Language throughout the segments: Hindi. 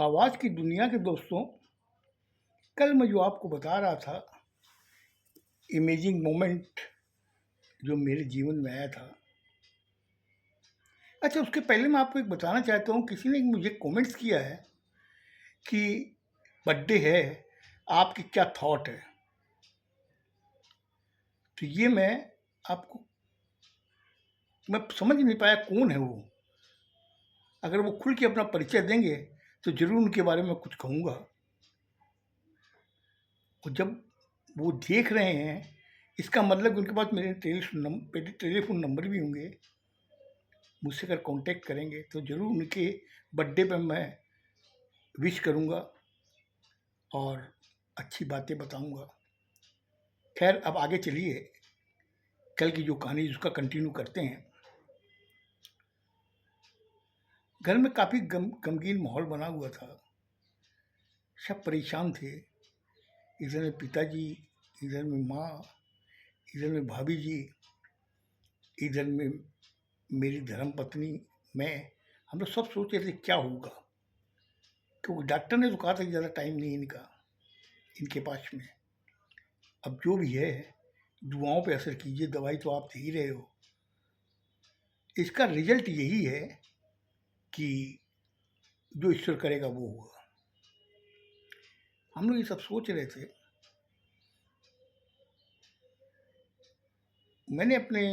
आवाज़ की दुनिया के दोस्तों, कल मैं जो आपको बता रहा था, इमेजिंग मोमेंट जो मेरे जीवन में आया था। अच्छा, उसके पहले मैं आपको एक बताना चाहता हूँ, किसी ने मुझे कमेंट्स किया है कि बर्थडे है, आपकी क्या थॉट है? तो ये मैं समझ नहीं पाया कौन है वो। अगर वो खुल के अपना परिचय देंगे, तो ज़रूर उनके बारे में कुछ कहूँगा। और जब वो देख रहे हैं, इसका मतलब उनके पास मेरे टेलीफ़ोन नंबर भी होंगे। मुझसे अगर कांटेक्ट करेंगे तो ज़रूर उनके बर्थडे पे मैं विश करूँगा और अच्छी बातें बताऊँगा। खैर, अब आगे चलिए, कल की जो कहानी उसका कंटिन्यू करते हैं। घर में काफ़ी गमगीन माहौल बना हुआ था। सब परेशान थे। इधर में पिताजी, इधर में माँ, इधर में भाभी जी, इधर में मेरी धर्मपत्नी, मैं। हम लोग सब सोच रहे थे क्या होगा, क्योंकि डॉक्टर ने तो कहा था कि ज़्यादा टाइम नहीं है इनके पास में। अब जो भी है, दुआओं पे असर कीजिए, दवाई तो आप दे ही रहे हो। इसका रिजल्ट यही है कि जो ईश्वर करेगा वो होगा। हम लोग ये सब सोच रहे थे। मैंने अपने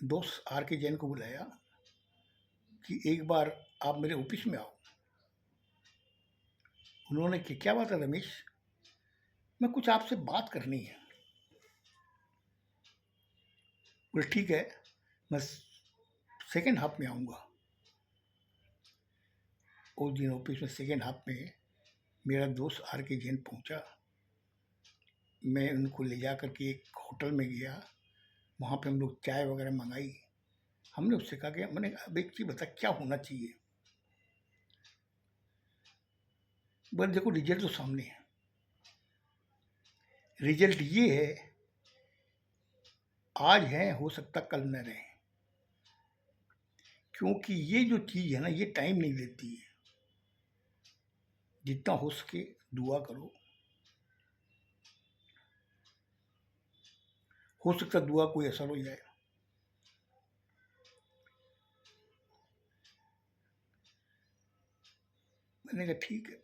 दोस्त आर के जैन को बुलाया कि एक बार आप मेरे ऑफिस में आओ। उन्होंने कि क्या बात है रमेश, मैं कुछ आपसे बात करनी है। बोले ठीक है, मैं सेकेंड हाफ में आऊँगा। उस दिन ऑफिस में सेकेंड हाफ में मेरा दोस्त आर के जैन पहुँचा। मैं उनको ले जा कर के एक होटल में गया। वहाँ पे हम लोग चाय वगैरह मंगाई। हमने उससे कहा कि मैंने अब एक चीज़ बता, क्या होना चाहिए? बोले देखो, रिजल्ट तो सामने है। रिजल्ट ये है, आज है, हो सकता कल न रहे, क्योंकि ये जो चीज़ है ना, ये टाइम नहीं देती है। जितना हो सके दुआ करो। हो सकता दुआ कोई असर हो जाए। मैंने कहा ठीक है।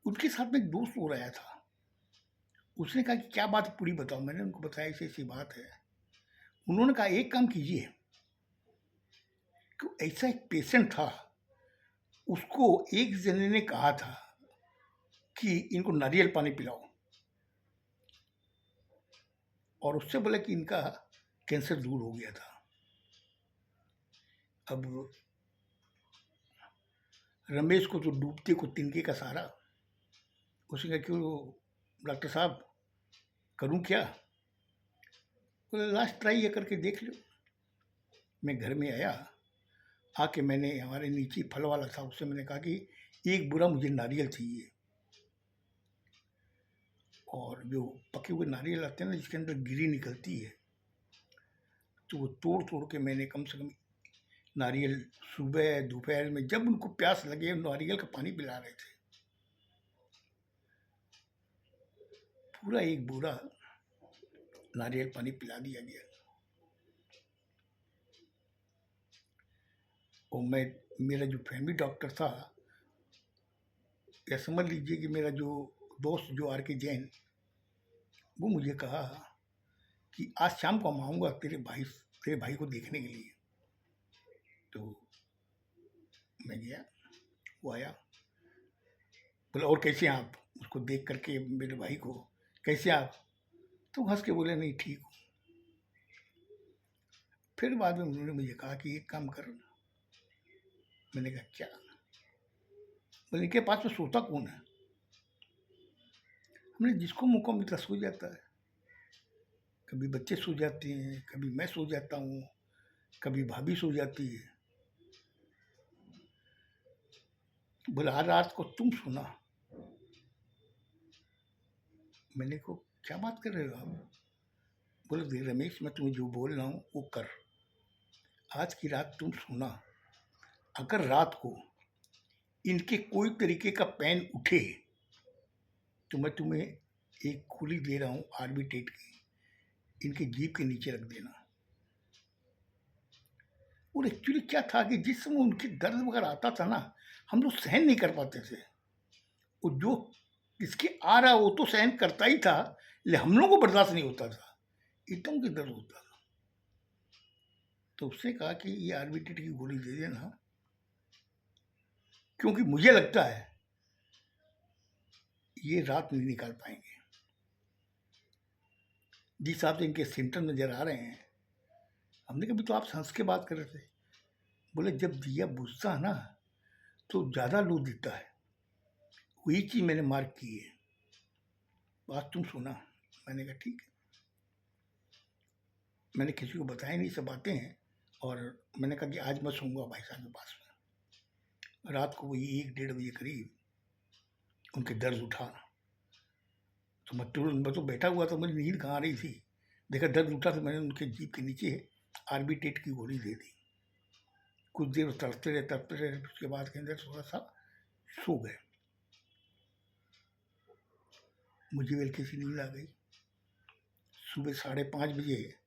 उनके साथ में एक दोस्त हो रहा था। उसने कहा कि क्या बात है, पूरी बताओ। मैंने उनको बताया ऐसी ऐसी बात है। उन्होंने कहा एक काम कीजिए, कि ऐसा एक पेशेंट था, उसको एक जने ने कहा था कि इनको नारियल पानी पिलाओ, और उससे बोला कि इनका कैंसर दूर हो गया था। अब रमेश को तो डूबते को तिनके का सहारा। उसने कहा क्यों डॉक्टर साहब, करूं क्या? बोले लास्ट ट्राई ये करके देख लो। मैं घर में आया, आके मैंने, हमारे नीचे फल वाला था, उससे मैंने कहा कि एक बुरा मुझे नारियल चाहिए। और जो पके हुए नारियल आते हैं ना, जिसके अंदर गिरी निकलती है, तो वो तोड़ तोड़ के मैंने कम से कम नारियल, सुबह दोपहर में जब उनको प्यास लगे, नारियल का पानी पिला रहे थे। पूरा एक बूरा नारियल पानी पिला दिया गया। और मेरा जो फैमिली डॉक्टर था, या समझ लीजिए कि मेरा जो दोस्त जो आर के जैन, वो मुझे कहा कि आज शाम को मैं आऊँगा तेरे भाई को देखने के लिए। तो मैं गया, वो आया। बोला और कैसे हैं आप? उसको देख करके मेरे भाई को, कैसे हैं आप? तो हंस के बोले नहीं, ठीक हूँ। फिर बाद में उन्होंने मुझे कहा कि एक काम कर। मैंने कहा क्या? बोले इनके पास में सोता कौन है? हमने जिसको मौका मिलता सो जाता है। कभी बच्चे सो जाते हैं, कभी मैं सो जाता हूँ, कभी भाभी सो जाती है। बोला हर रात को तुम सोना। मैंने को क्या बात कर रहे हो आप? बोले देख रमेश, मैं तुम्हें जो बोल रहा हूँ वो कर। आज की रात तुम सोना। अगर रात को इनके कोई तरीके का पेन उठे तो मैं तुम्हें एक गोली दे रहा हूँ आर्बिटेट की, इनके जीभ के नीचे रख देना। और एक्चुअली क्या था कि जिस समय उनके दर्द वगैरह आता था ना, हम लोग सहन नहीं कर पाते थे। और जो किसके आ रहा वो तो सहन करता ही था, लेकिन हम लोगों को बर्दाश्त नहीं होता था, इतना उनके दर्द होता था। तो उसने कहा कि ये आर्बिटेट की गोली दे देना, क्योंकि मुझे लगता है ये रात नहीं निकाल पाएंगे। जिस हिसाब से इनके सिम्टम नजर आ रहे हैं, हमने कहा भी तो आप सांस के बात कर रहे थे। बोले जब दिया बुझता है ना तो ज़्यादा लो देता है, वही चीज़ मैंने मार्क की है। बात तुम सुना। मैंने कहा ठीक है। मैंने किसी को बताया नहीं, सब बातें हैं। और मैंने कहा कि आज मैं सोऊंगा भाई साहब के पास में। रात को वही 1-1:30 बजे करीब उनके दर्द उठा, तो मैं तो बैठा हुआ था, मुझे नींद कहाँ आ रही थी। देखा दर्द उठा तो मैंने उनके जीभ के नीचे आर्बिटेट की गोली दे दी। कुछ देर तड़पते रहे, उसके बाद के अंदर थोड़ा सा सो गए। मुझे हल्की सी नींद आ गई। सुबह 5:30 बजे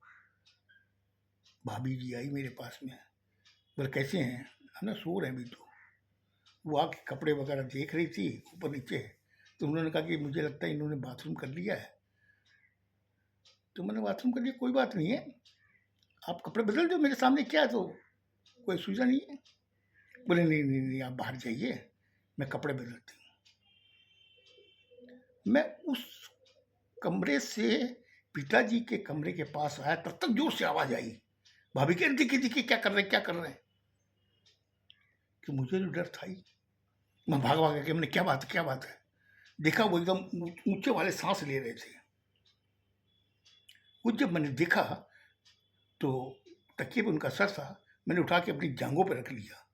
भाभी जी आई मेरे पास में। बोले कैसे हैं? हम ना सो रहे हैं अभी तो। वो आके कपड़े वगैरह देख रही थी ऊपर नीचे, तो उन्होंने कहा कि मुझे लगता है इन्होंने बाथरूम कर लिया है। तो मैंने बाथरूम कर लिया, कोई बात नहीं है, आप कपड़े बदल दो मेरे सामने, क्या है तो कोई सूझा नहीं है। बोले नहीं नहीं नहीं, आप बाहर जाइए, मैं कपड़े बदलती हूँ। मैं उस कमरे से पिताजी के कमरे के पास आया, तब तक जोर से आवाज आई, भाभी कह दिखी दिखी क्या कर रहे हैं, क्या कर रहे हैं। कि मुझे तो डर था ही। मैं भाग भाग के, हमने क्या बात है, क्या बात है। देखा वो एकदम ऊंचे वाले सांस ले रहे थे। वो जब मैंने देखा तो तकिए पे उनका सर था, मैंने उठा के अपनी जांघों पे रख लिया।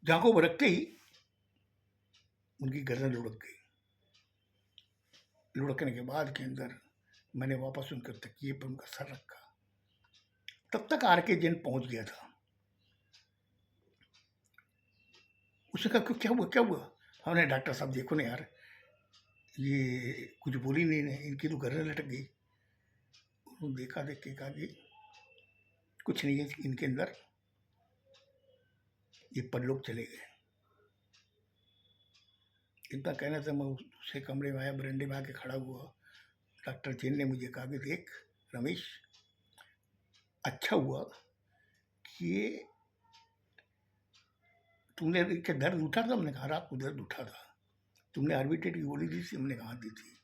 जांघों पर रखते ही उनकी गर्दन लुढ़क गई। लुढ़कने के बाद के अंदर मैंने वापस उनके तकिए पर उनका सर रखा। तब तक आर के जैन पहुंच गया था। उसने कहा क्या हुआ, क्या हुआ? हमने डॉक्टर साहब देखो ना यार, ये कुछ बोली नहीं है, इनकी तो गर्दन लटक गई। उन्होंने देखा, देख के कहा कि कुछ नहीं है इनके अंदर, ये परलोक चले गए। इतना कहना था, मैं दूसरे कमरे में आया, बरंडे में आके खड़ा हुआ। डॉक्टर जैन ने मुझे कहा कि देख रमेश, अच्छा हुआ कि तुमने क्या दर्द उठा था? हमने कहा रात को दर्द उठा था। तुमने आर्बिटेट की गोली दी थी? हमने कहा दी थी।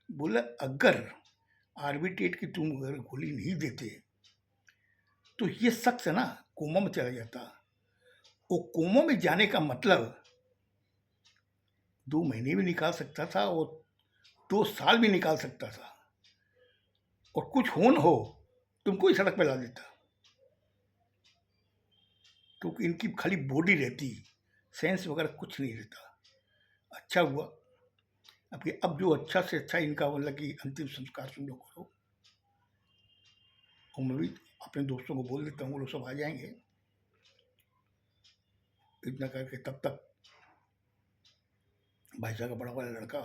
बोला अगर आर्बिटेट की तुम अगर गोली नहीं देते तो ये शख्स है ना कोमा में चला जाता। वो कोमा में जाने का मतलब 2 महीने भी निकाल सकता था और 2 साल भी निकाल सकता था, और कुछ हो न हो तुमको ही सड़क पे ला देता, क्योंकि इनकी खाली बॉडी रहती, सेंस वगैरह कुछ नहीं रहता। अच्छा हुआ अब जो अच्छा से अच्छा इनका मतलब कि अंतिम संस्कार तुम लोग करो। और मैं भी अपने दोस्तों को बोल देता हूँ, वो लोग सब आ जाएंगे। इतना करके तब तक भाई साहब का बड़ा वाला लड़का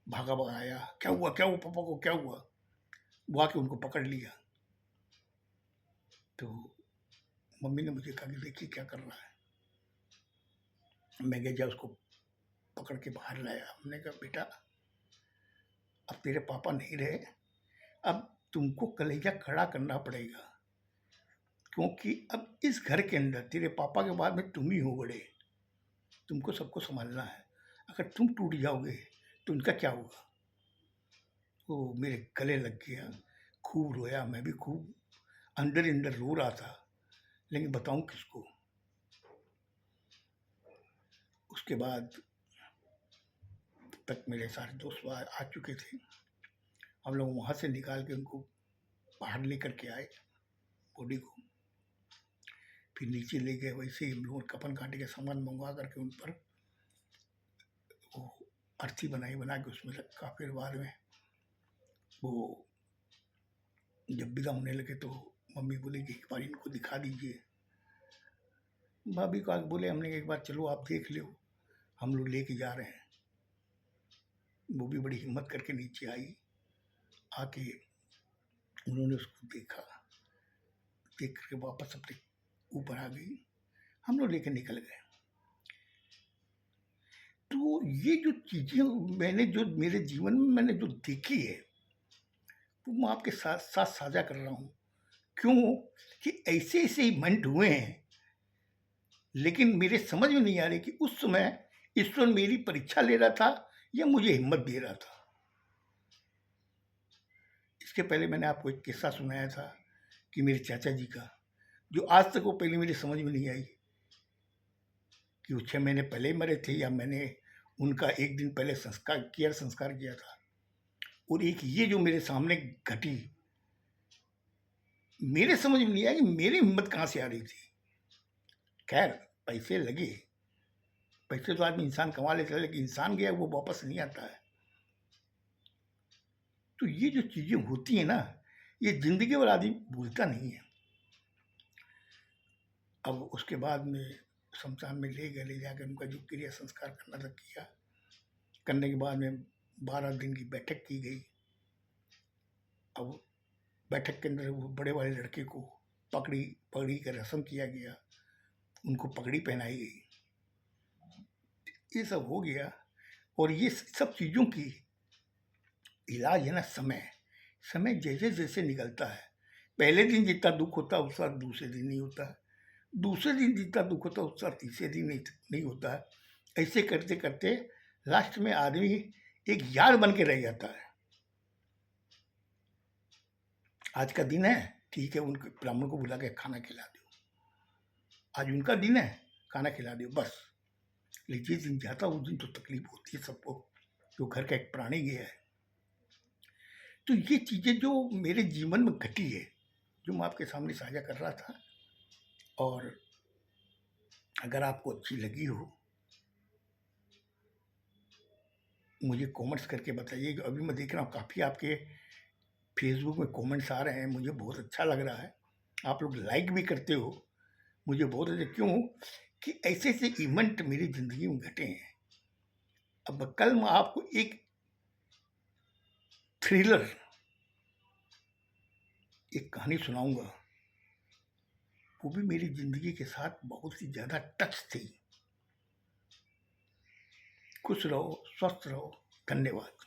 भागा भागा आया, क्या हुआ, क्या हुआ पापा को, क्या हुआ? वो आके उनको पकड़ लिया। तो मम्मी ने मुझे कहा कि देखिए क्या कर रहा है। मैं गया उसको पकड़ के बाहर लाया। हमने कहा बेटा, अब तेरे पापा नहीं रहे, अब तुमको कलेजा खड़ा करना पड़ेगा, क्योंकि अब इस घर के अंदर तेरे पापा के बाद में तुम ही हो बड़े, तुमको सबको संभालना है। अगर तुम टूट जाओगे तो उनका क्या होगा? वो मेरे गले लग गया, खूब रोया। मैं भी खूब अंदर ही अंदर रो रहा था, लेकिन बताऊं किसको। उसके बाद तक मेरे सारे दोस्त आ चुके थे। हम लोग वहाँ से निकाल के उनको बाहर लेकर के आए बॉडी को। फिर नीचे ले गए, वैसे ही हम लोग कफन काटे के सामान मंगवा करके उन पर वो अर्थी बना के उसमें रखा। फिर बाद में वो जब विदा होने लगे तो मम्मी बोली कि एक बार इनको दिखा दीजिए। भाभी को आगे बोले, हमने एक बार चलो आप देख लो। हम लोग लेके जा रहे हैं। वो भी बड़ी हिम्मत करके नीचे आई, आके उन्होंने उसको देखा, देख करके वापस अपने ऊपर आ गई, हम लोग लेके निकल गए। तो ये जो चीज़ें मैंने जो मेरे जीवन में मैंने जो देखी है, वो मैं आपके साथ साथ साझा कर रहा हूँ। क्यों कि ऐसे ऐसे इवेंट हुए हैं, लेकिन मेरे समझ में नहीं आ रही कि उस समय ईश्वर मेरी परीक्षा ले रहा था या मुझे हिम्मत दे रहा था। इसके पहले मैंने आपको एक किस्सा सुनाया था कि मेरे चाचा जी का, जो आज तक वो पहले मेरी समझ में नहीं आई कि वो 6 महीने पहले ही मरे थे या मैंने उनका एक दिन पहले संस्कार किया था। और एक ये जो मेरे सामने घटी, मेरे समझ में नहीं आया कि मेरी हिम्मत कहाँ से आ रही थी। खैर, पैसे लगे, पैसे तो आदमी इंसान कमा लेता है, लेकिन इंसान गया वो वापस नहीं आता है। तो ये जो चीज़ें होती हैं ना, ये जिंदगी भर आदमी भूलता नहीं है। अब उसके बाद में शमशान में ले जाकर उनका जो क्रिया संस्कार करना था किया। करने के बाद में 12 दिन की बैठक की गई। अब बैठक के अंदर वो बड़े वाले लड़के को पगड़ी का रस्म किया गया, उनको पगड़ी पहनाई गई, ये सब हो गया। और ये सब चीज़ों की इलाज है ना, समय जैसे जैसे निकलता है, पहले दिन जितना दुख होता है उसका दूसरे दिन नहीं होता है, दूसरे दिन जितना दुख होता है उसका तीसरे दिन नहीं होता है। ऐसे करते करते लास्ट में आदमी एक याद बन के रह जाता है। आज का दिन है, ठीक है, उनके ब्राह्मण को बुला के खाना खिला दो, आज उनका दिन है, खाना खिला दो, बस। लेकिन जिस दिन जाता उस दिन तो तकलीफ होती है सबको, जो घर का एक प्राणी गया है। तो ये चीज़ें जो मेरे जीवन में घटी है, जो मैं आपके सामने साझा कर रहा था, और अगर आपको अच्छी लगी हो मुझे कमेंट्स करके बताइए। अभी मैं देख रहा हूँ काफ़ी आपके फेसबुक में कमेंट्स आ रहे हैं, मुझे बहुत अच्छा लग रहा है, आप लोग लाइक भी करते हो, मुझे बहुत अच्छा। क्यों कि ऐसे ऐसे इवेंट मेरी ज़िंदगी में घटे हैं। अब कल मैं आपको एक थ्रिलर एक कहानी सुनाऊंगा, वो भी मेरी ज़िंदगी के साथ बहुत ही ज़्यादा टच थी। खुश रहो, स्वस्थ रहो, धन्यवाद।